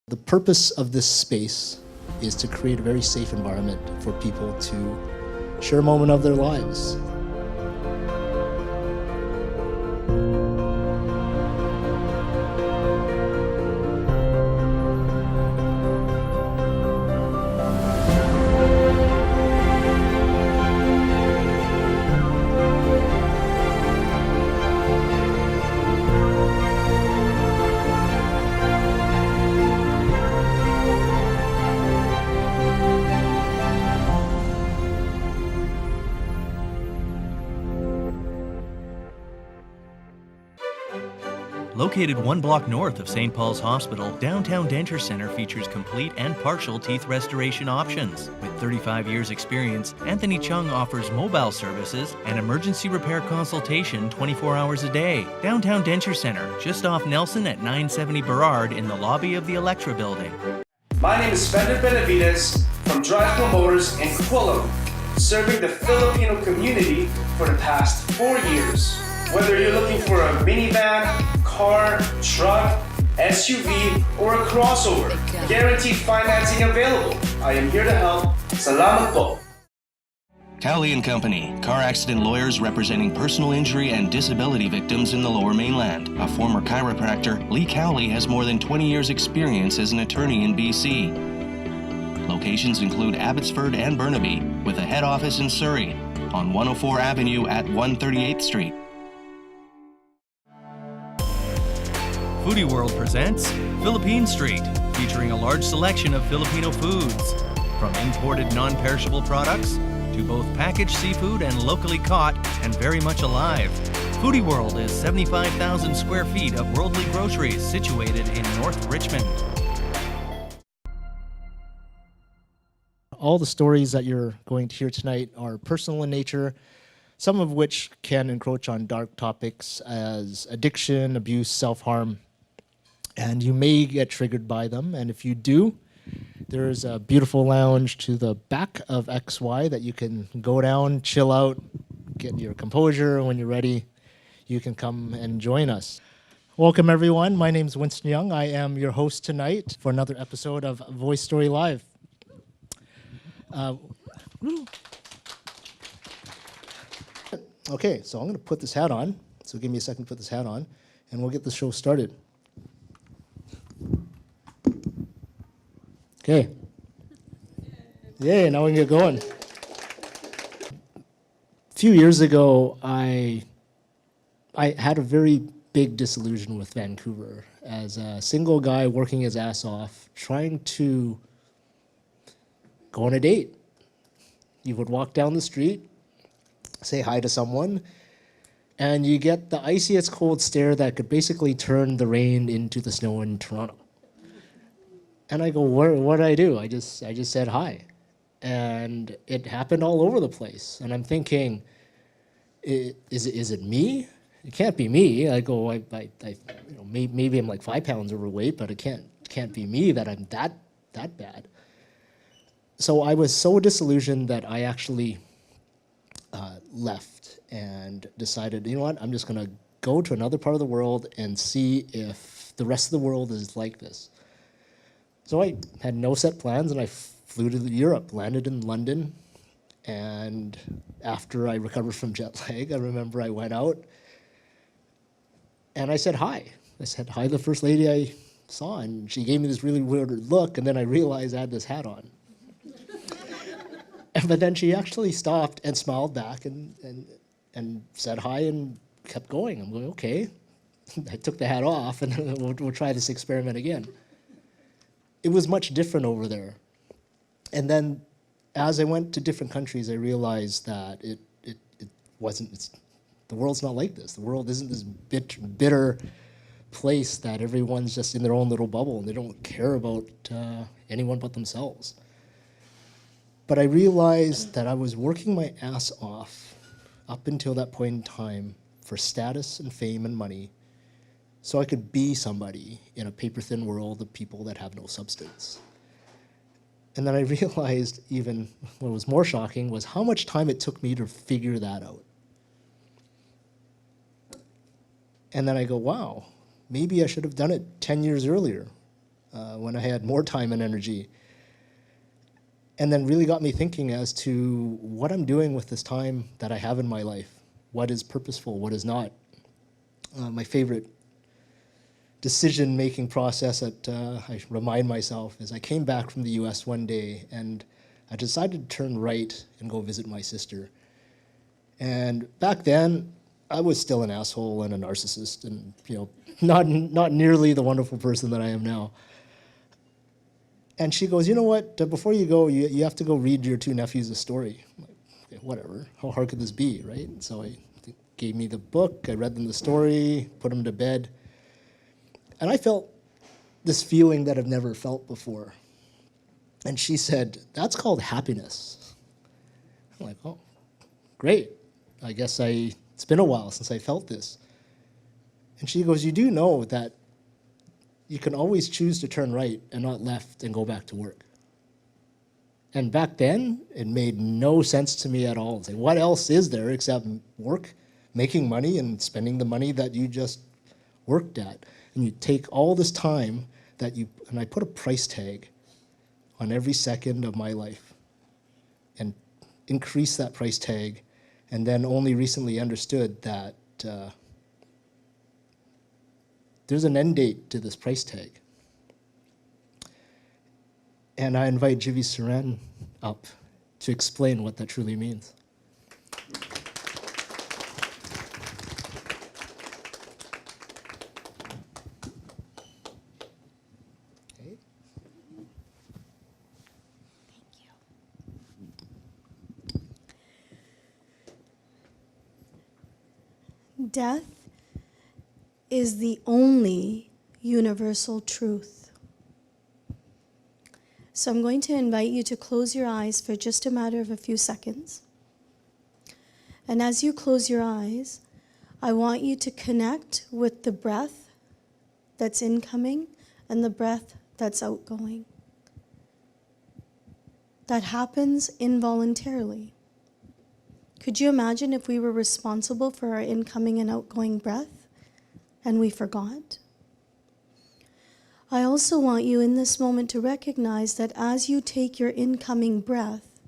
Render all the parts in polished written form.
The purpose of this space is to create a very safe environment for people to share a moment of their lives. Located one block north of St. Paul's Hospital, Downtown Denture Center features complete and partial teeth restoration options. With 35 years experience, Anthony Chung offers mobile services and emergency repair consultation 24 hours a day. Downtown Denture Center, just off Nelson at 970 Burrard in the lobby of the Electra Building. My name is Fender Benavides from Drive Promoters in Quillam, serving the Filipino community for the past 4 years. Whether you're looking for a minivan, car, truck, SUV, or a crossover, guaranteed financing available. I am here to help. Salamat po. Cowley & Company, car accident lawyers representing personal injury and disability victims in the Lower Mainland. A former chiropractor, Lee Cowley has more than 20 years' experience as an attorney in BC. Locations include Abbotsford and Burnaby, with a head office in Surrey, on 104 Avenue at 138th Street. Foodie World presents Philippine Street, featuring a large selection of Filipino foods. From imported non-perishable products to both packaged seafood and locally caught and very much alive. Foodie World is 75,000 square feet of worldly groceries situated in North Richmond. All the stories that you're going to hear tonight are personal in nature, some of which can encroach on dark topics as addiction, abuse, self-harm, and you may get triggered by them. And if you do, there's a beautiful lounge to the back of XY that you can go down, chill out, get your composure. When you're ready, you can come and join us. Welcome, everyone. My name is Winston Young. I am your host tonight for another episode of Voice Story Live. Okay, so I'm going to put this hat on. So give me a second to put this hat on, and we'll get the show started. Okay. Yay, now we can get going. A few years ago, I had a very big disillusion with Vancouver as a single guy working his ass off, trying to go on a date. You would walk down the street, say hi to someone, and you get the iciest cold stare that could basically turn the rain into the snow in Toronto. And I go, what did I do? I just said hi. And it happened all over the place. And I'm thinking, is it me? It can't be me. I go, maybe I'm like 5 pounds overweight, but it can't be me that I'm that bad. So I was so disillusioned that I actually left and decided, you know what, I'm just gonna go to another part of the world and see if the rest of the world is like this. So I had no set plans, and I flew to Europe, landed in London, and after I recovered from jet lag, I remember I went out and I said hi. I said hi to the first lady I saw, and she gave me this really weird look, and then I realized I had this hat on. But then she actually stopped and smiled back and said hi and kept going. I'm going, okay. I took the hat off, and we'll try this experiment again. It was much different over there. And then as I went to different countries, I realized that it wasn't, the world's not like this. The world isn't this bitter place that everyone's just in their own little bubble and they don't care about anyone but themselves. But I realized that I was working my ass off up until that point in time for status and fame and money, so I could be somebody in a paper-thin world of people that have no substance. And then I realized, even what was more shocking, was how much time it took me to figure that out. And then I go, wow, maybe I should have done it 10 years earlier. when I had more time and energy. And then really got me thinking as to what I'm doing with this time that I have in my life. What is purposeful, what is not. My favorite decision-making process that I remind myself is I came back from the US one day and I decided to turn right and go visit my sister. And back then, I was still an asshole and a narcissist and, not nearly the wonderful person that I am now. And she goes, you know what, before you go, you have to go read your two nephews a story. I'm like, okay, whatever, how hard could this be, right? And so I gave me the book, I read them the story, put them to bed. And I felt this feeling that I've never felt before. And she said, that's called happiness. I'm like, oh, great. I guess it's been a while since I felt this. And she goes, you do know that you can always choose to turn right and not left and go back to work. And back then, it made no sense to me at all. It's like, what else is there except work, making money, and spending the money that you just worked at? And you take all this time and I put a price tag on every second of my life and increase that price tag, and then only recently understood that there's an end date to this price tag. And I invite Jivi Saran up to explain what that truly means. Okay. Death is the only universal truth. So I'm going to invite you to close your eyes for just a matter of a few seconds. And as you close your eyes, I want you to connect with the breath that's incoming and the breath that's outgoing. That happens involuntarily. Could you imagine if we were responsible for our incoming and outgoing breath and we forgot? I also want you in this moment to recognize that as you take your incoming breath,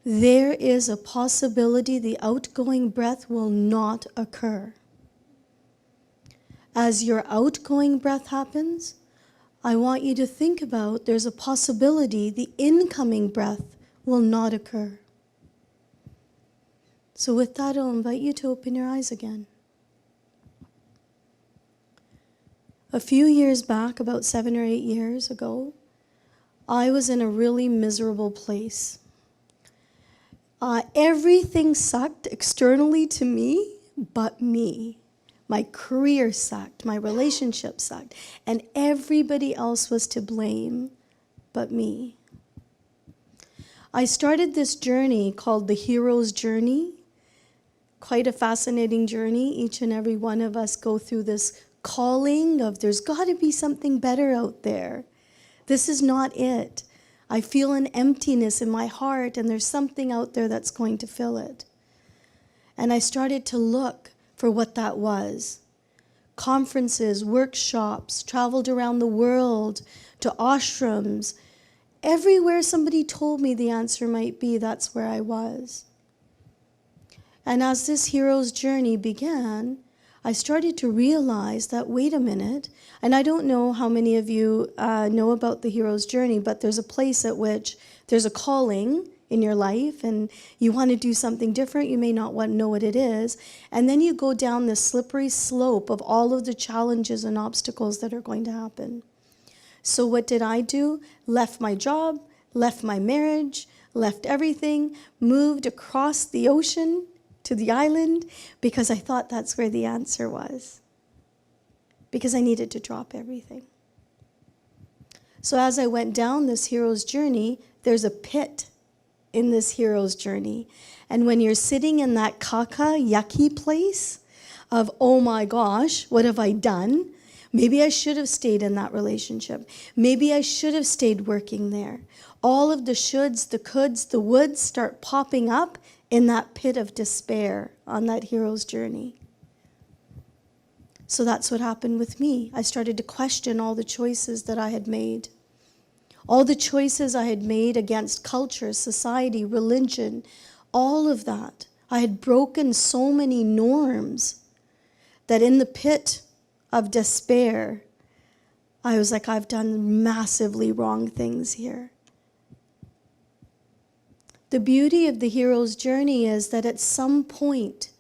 there is a possibility the outgoing breath will not occur. As your outgoing breath happens, I want you to think about there's a possibility the incoming breath will not occur. So with that, I'll invite you to open your eyes again. A few years back, about 7 or 8 years ago, I was in a really miserable place. Everything sucked externally to me, but me. My career sucked, my relationship sucked, and everybody else was to blame but me. I started this journey called the Hero's Journey. Quite a fascinating journey. Each and every one of us go through this calling of there's got to be something better out there. This is not it. I feel an emptiness in my heart and there's something out there that's going to fill it. And I started to look for what that was. Conferences, workshops, traveled around the world to ashrams. Everywhere somebody told me the answer might be, that's where I was. And as this hero's journey began, I started to realize that, wait a minute, and I don't know how many of you know about the hero's journey, but there's a place at which there's a calling in your life and you want to do something different, you may not know what it is, and then you go down this slippery slope of all of the challenges and obstacles that are going to happen. So what did I do? Left my job, left my marriage, left everything, moved across the ocean to the island because I thought that's where the answer was. Because I needed to drop everything. So as I went down this hero's journey, there's a pit in this hero's journey. And when you're sitting in that yucky place of, oh my gosh, what have I done? Maybe I should have stayed in that relationship. Maybe I should have stayed working there. All of the shoulds, the coulds, the woulds start popping up in that pit of despair on that hero's journey. So that's what happened with me. I started to question all the choices that I had made. All the choices I had made against culture, society, religion, all of that. I had broken so many norms that in the pit of despair, I was like, I've done massively wrong things here. The beauty of the hero's journey is that at some point,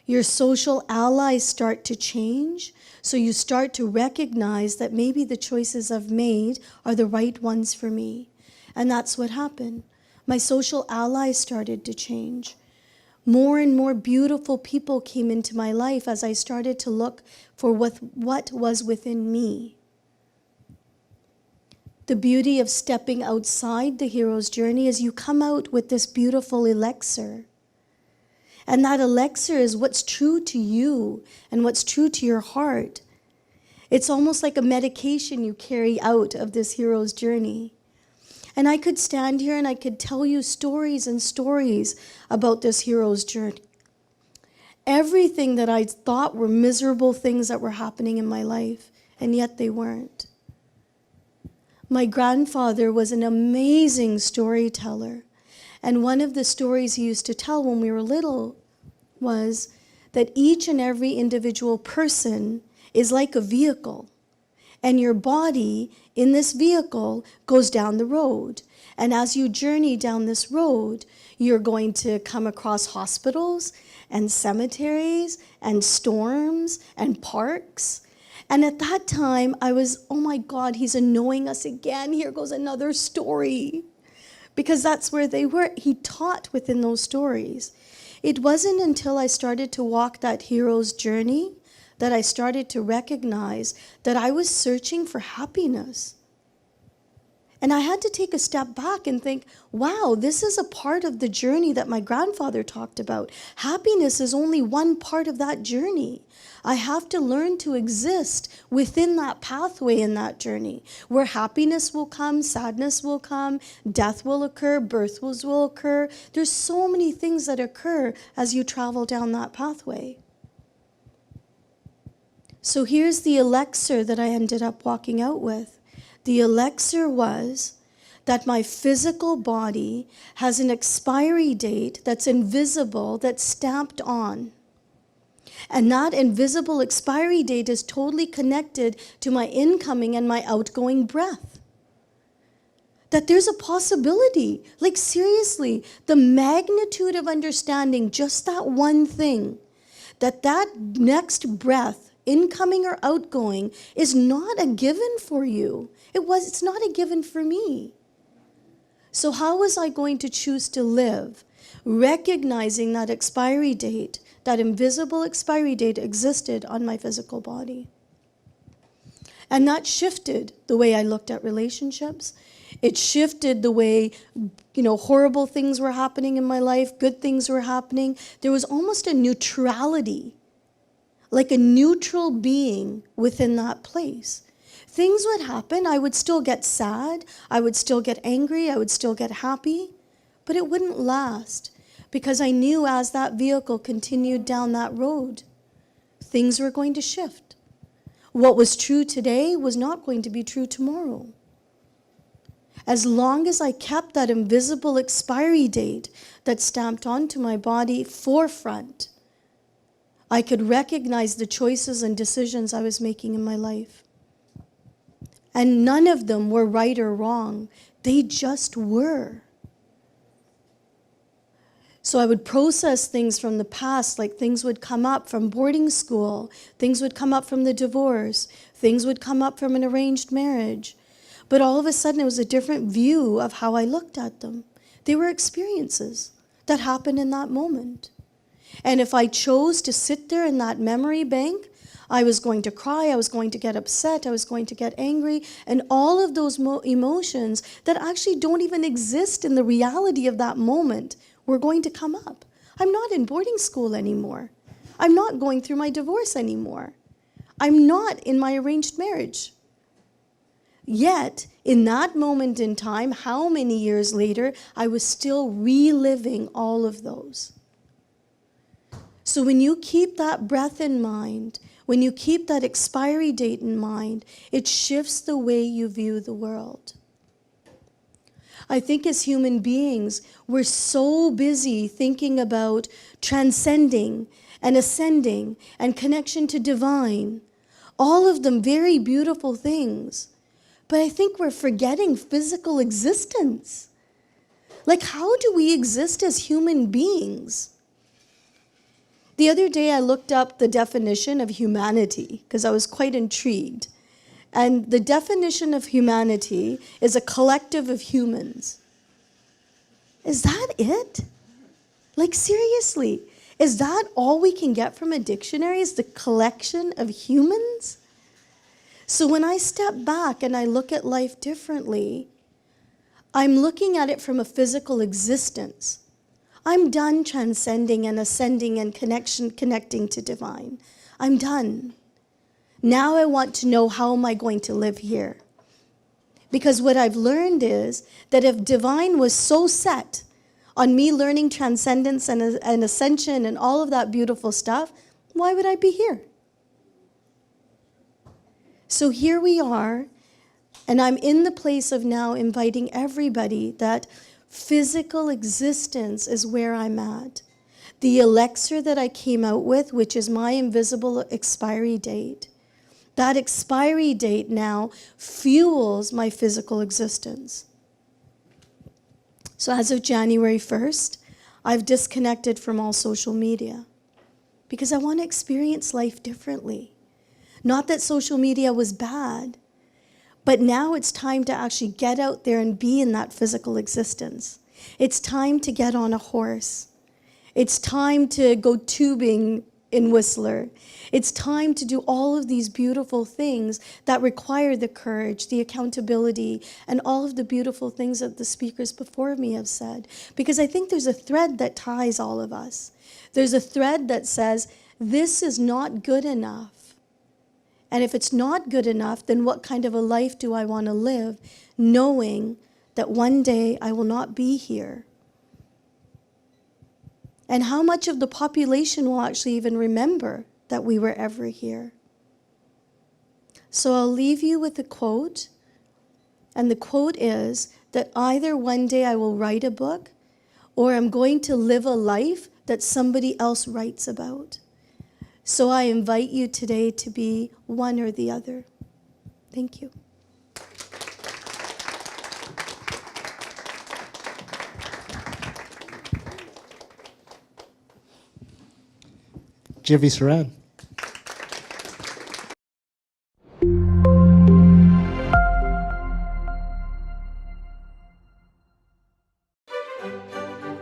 your social allies start to change, so you start to recognize that maybe the choices I've made are the right ones for me. And that's what happened. My social allies started to change. More and more beautiful people came into my life as I started to look for what was within me. The beauty of stepping outside the hero's journey is you come out with this beautiful elixir. And that elixir is what's true to you and what's true to your heart. It's almost like a medication you carry out of this hero's journey. And I could stand here and I could tell you stories and stories about this hero's journey. Everything that I thought were miserable things that were happening in my life, and yet they weren't. My grandfather was an amazing storyteller. And one of the stories he used to tell when we were little was that each and every individual person is like a vehicle. And your body in this vehicle goes down the road. And as you journey down this road, you're going to come across hospitals and cemeteries and storms and parks. And at that time, I was, oh my God, he's annoying us again. Here goes another story. Because that's where they were. He taught within those stories. It wasn't until I started to walk that hero's journey that I started to recognize that I was searching for happiness. And I had to take a step back and think, wow, this is a part of the journey that my grandfather talked about. Happiness is only one part of that journey. I have to learn to exist within that pathway in that journey, where happiness will come, sadness will come, death will occur, birth will occur. There's so many things that occur as you travel down that pathway. So here's the elixir that I ended up walking out with. The elixir was that my physical body has an expiry date that's invisible, that's stamped on. And that invisible expiry date is totally connected to my incoming and my outgoing breath. That there's a possibility, like seriously, the magnitude of understanding just that one thing, that next breath, incoming or outgoing, is not a given for you. It's not a given for me. So how was I going to choose to live, recognizing that expiry date, that invisible expiry date existed on my physical body? And that shifted the way I looked at relationships. It shifted the way, horrible things were happening in my life, good things were happening. There was almost a neutrality, like a neutral being within that place. Things would happen, I would still get sad, I would still get angry, I would still get happy, but it wouldn't last because I knew as that vehicle continued down that road, things were going to shift. What was true today was not going to be true tomorrow. As long as I kept that invisible expiry date that stamped onto my body forefront, I could recognize the choices and decisions I was making in my life. And none of them were right or wrong. They just were. So I would process things from the past, like things would come up from boarding school, things would come up from the divorce, things would come up from an arranged marriage. But all of a sudden it was a different view of how I looked at them. They were experiences that happened in that moment. And if I chose to sit there in that memory bank, I was going to cry, I was going to get upset, I was going to get angry, and all of those emotions that actually don't even exist in the reality of that moment were going to come up. I'm not in boarding school anymore. I'm not going through my divorce anymore. I'm not in my arranged marriage. Yet, in that moment in time, how many years later, I was still reliving all of those. So when you keep that breath in mind, When you keep that expiry date in mind, it shifts the way you view the world. I think as human beings, we're so busy thinking about transcending and ascending and connection to divine, all of them very beautiful things. But I think we're forgetting physical existence. Like, how do we exist as human beings? The other day I looked up the definition of humanity because I was quite intrigued. And the definition of humanity is a collective of humans. Is that it? Like, seriously, is that all we can get from a dictionary, is the collection of humans? So when I step back and I look at life differently, I'm looking at it from a physical existence. I'm done transcending and ascending and connecting to divine. I'm done. Now I want to know, how am I going to live here? Because what I've learned is that if divine was so set on me learning transcendence and ascension and all of that beautiful stuff, why would I be here? So here we are, and I'm in the place of now inviting everybody that physical existence is where I'm at. The elixir that I came out with, which is my invisible expiry date, that expiry date now fuels my physical existence. So as of January 1st, I've disconnected from all social media because I want to experience life differently. Not that social media was bad, but now it's time to actually get out there and be in that physical existence. It's time to get on a horse. It's time to go tubing in Whistler. It's time to do all of these beautiful things that require the courage, the accountability, and all of the beautiful things that the speakers before me have said. Because I think there's a thread that ties all of us. There's a thread that says, this is not good enough. And if it's not good enough, then what kind of a life do I want to live, knowing that one day I will not be here? And how much of the population will actually even remember that we were ever here? So I'll leave you with a quote. And the quote is that either one day I will write a book, or I'm going to live a life that somebody else writes about. So I invite you today to be one or the other. Thank you. Jivi Saran.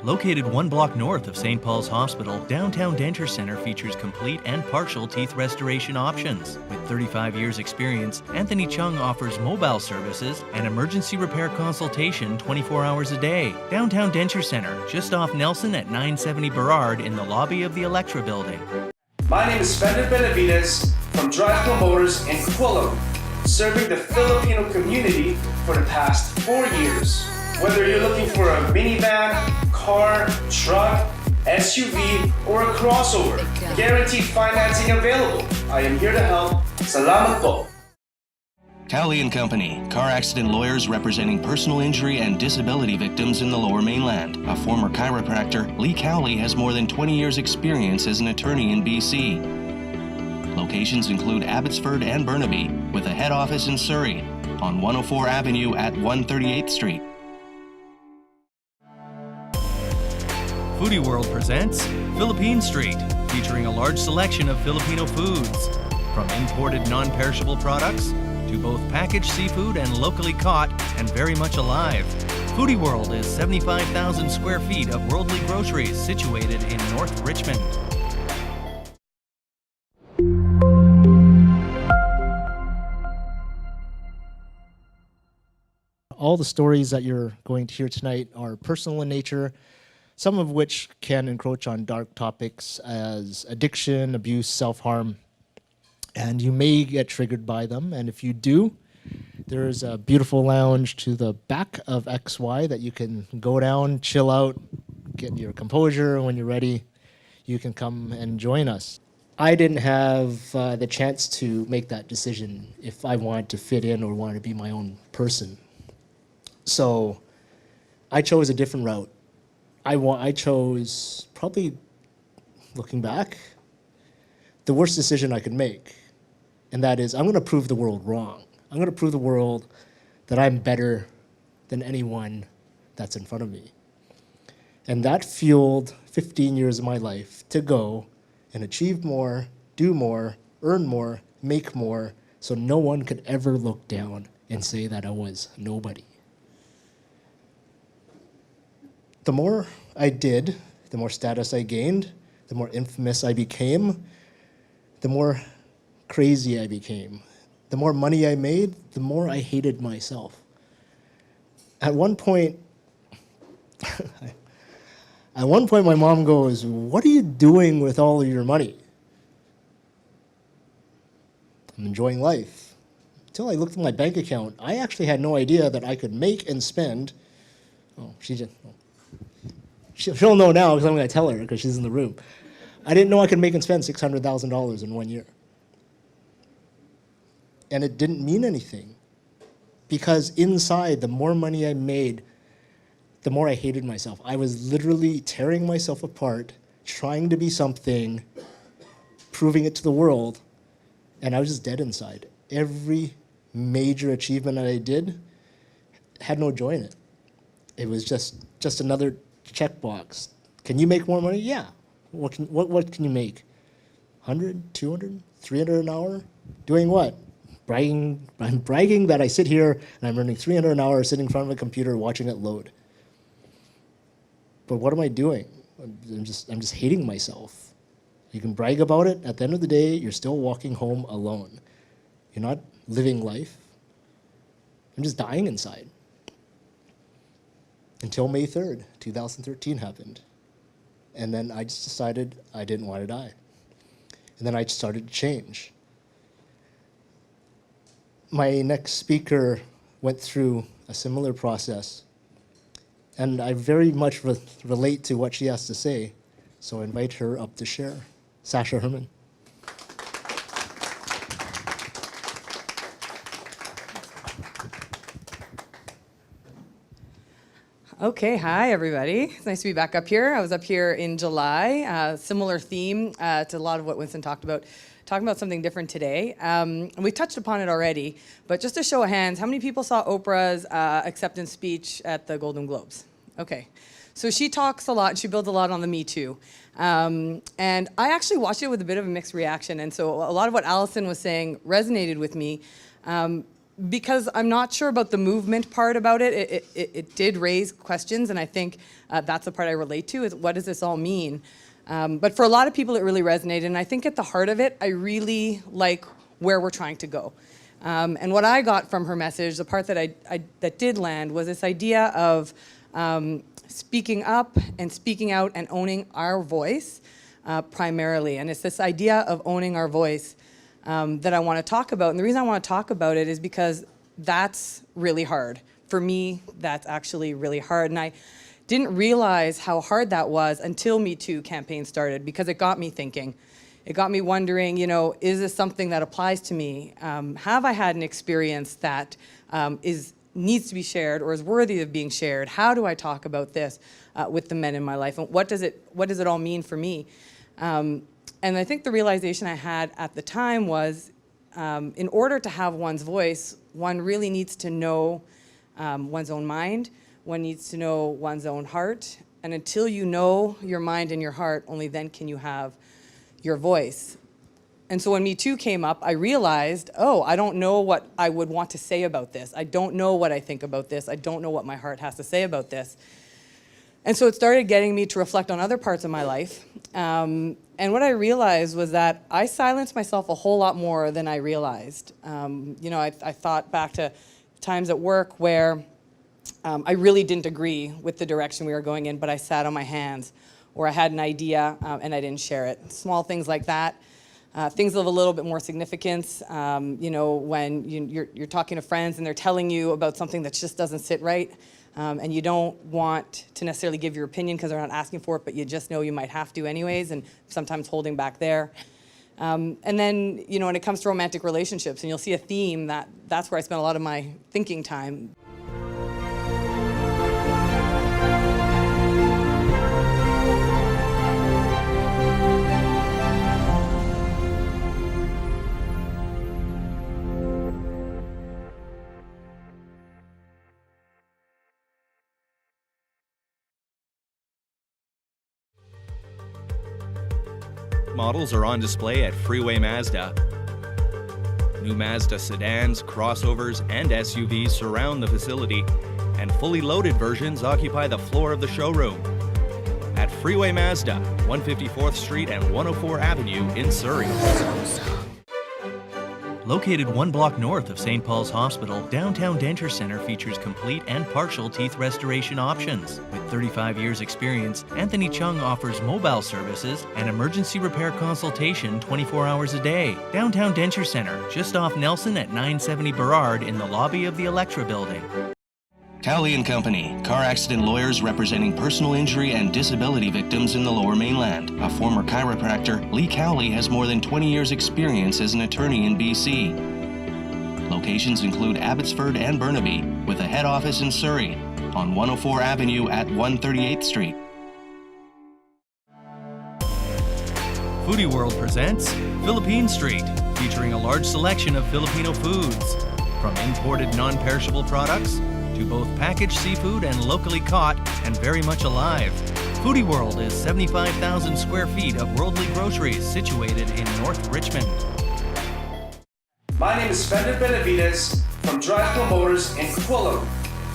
Located 1 block north of St. Paul's Hospital, downtown Denture Center features complete and partial teeth restoration options. With 35 years experience, Anthony Chung offers mobile services and emergency repair consultation 24 hours a day. Downtown Denture Center, just off Nelson at 970 Burrard in the lobby of the Electra building. My name is Fender Benavides from Drive Promoters in Quillam, serving the Filipino community for the past 4 years. Whether you're looking for a minivan, car, truck, SUV, or a crossover, guaranteed financing available. I am here to help. Salamat po. Cowley & Company, car accident lawyers representing personal injury and disability victims in the Lower Mainland. A former chiropractor, Lee Cowley has more than 20 years' experience as an attorney in BC. Locations include Abbotsford and Burnaby, with a head office in Surrey, on 104 Avenue at 138th Street. Foodie World presents Philippine Street, featuring a large selection of Filipino foods. From imported non-perishable products to both packaged seafood and locally caught and very much alive. Foodie World is 75,000 square feet of worldly groceries situated in North Richmond. All the stories that you're going to hear tonight are personal in nature, some of which can encroach on dark topics as addiction, abuse, self-harm, and you may get triggered by them. And if you do, there's a beautiful lounge to the back of XY that you can go down, chill out, get your composure, and when you're ready, you can come and join us. I didn't have the chance to make that decision if I wanted to fit in or wanted to be my own person. So I chose a different route. I chose, probably looking back, the worst decision I could make. And that is, I'm going to prove the world wrong. I'm going to prove the world that I'm better than anyone that's in front of me. And that fueled 15 years of my life to go and achieve more, do more, earn more, make more, so no one could ever look down and say that I was nobody. The more I did, the more status I gained, the more infamous I became, the more crazy I became. The more money I made, the more I hated myself. At one point, my mom goes, "What are you doing with all of your money?" I'm enjoying life. Until I looked at my bank account, I actually had no idea that I could make and spend. Oh, she'll know now because I'm going to tell her because she's in the room. I didn't know I could make and spend $600,000 in 1 year. And it didn't mean anything because inside, the more money I made, the more I hated myself. I was literally tearing myself apart, trying to be something, proving it to the world, and I was just dead inside. Every major achievement that I did had no joy in it. It was just another checkbox. Can you make more money? Yeah. What can you make? 100, 200, 300 an hour? Doing what? Bragging. I'm bragging that I sit here and I'm earning 300 an hour sitting in front of a computer watching it load. But what am I doing? I'm just hating myself. You can brag about it. At the end of the day, you're still walking home alone. You're not living life. I'm just dying inside. Until May 3rd, 2013 happened. And then I just decided I didn't want to die. And then I started to change. My next speaker went through a similar process. And I very much relate to what she has to say. So I invite her up to share. Sasha Herman. Okay, hi everybody. It's nice to be back up here. I was up here in July, similar theme to a lot of what Winston talked about, talking about something different today. And we touched upon it already, but just a show of hands, how many people saw Oprah's acceptance speech at the Golden Globes? Okay, so she talks a lot, she builds a lot on the Me Too. And I actually watched it with a bit of a mixed reaction, and so a lot of what Allison was saying resonated with me. Because I'm not sure about the movement part about it. It did raise questions, and I think that's the part I relate to, is what does this all mean? But for a lot of people, it really resonated, and I think at the heart of it, I really like where we're trying to go. And what I got from her message, the part that that did land, was this idea of speaking up and speaking out and owning our voice primarily. And it's this idea of owning our voice that I want to talk about. And the reason I want to talk about it is because that's really hard. For me, that's actually really hard. And I didn't realize how hard that was until Me Too campaign started, because it got me thinking. It got me wondering, you know, is this something that applies to me? Have I had an experience that needs to be shared or is worthy of being shared? How do I talk about this with the men in my life? And what does it all mean for me? And I think the realization I had at the time was, in order to have one's voice, one really needs to know one's own mind, one needs to know one's own heart, and until you know your mind and your heart, only then can you have your voice. And so when Me Too came up, I realized, oh, I don't know what I would want to say about this. I don't know what I think about this. I don't know what my heart has to say about this. And so it started getting me to reflect on other parts of my life. And what I realized was that I silenced myself a whole lot more than I realized. You know, I thought back to times at work where I really didn't agree with the direction we were going in, but I sat on my hands, or I had an idea and I didn't share it. Small things like that. Things of a little bit more significance. You know, when you're talking to friends and they're telling you about something that just doesn't sit right. And you don't want to necessarily give your opinion because they're not asking for it, but you just know you might have to anyways, and sometimes holding back there. And then, you know, when it comes to romantic relationships, and you'll see a theme that's where I spend a lot of my thinking time. Models are on display at Freeway Mazda. New Mazda sedans, crossovers, and SUVs surround the facility, and fully loaded versions occupy the floor of the showroom. At Freeway Mazda, 154th Street and 104 Avenue in Surrey. Located 1 block north of St. Paul's Hospital, downtown Denture Center features complete and partial teeth restoration options. With 35 years experience, Anthony Chung offers mobile services and emergency repair consultation 24 hours a day. Downtown Denture Center, just off Nelson at 970 Burrard in the lobby of the Electra Building. Cowley & Company, car accident lawyers representing personal injury and disability victims in the Lower Mainland. A former chiropractor, Lee Cowley has more than 20 years experience as an attorney in BC. Locations include Abbotsford and Burnaby, with a head office in Surrey, on 104 Avenue at 138th Street. Foodie World presents Philippine Street, featuring a large selection of Filipino foods. From imported non-perishable products to both packaged seafood and locally caught and very much alive. Foodie World is 75,000 square feet of worldly groceries situated in North Richmond. My name is Fender Benavides from Drive Promoters in Quillam,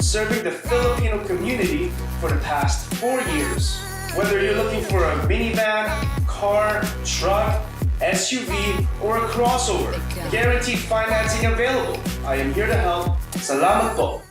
serving the Filipino community for the past 4 years. Whether you're looking for a minivan, car, truck, SUV, or a crossover, guaranteed financing available. I am here to help. Salamat po.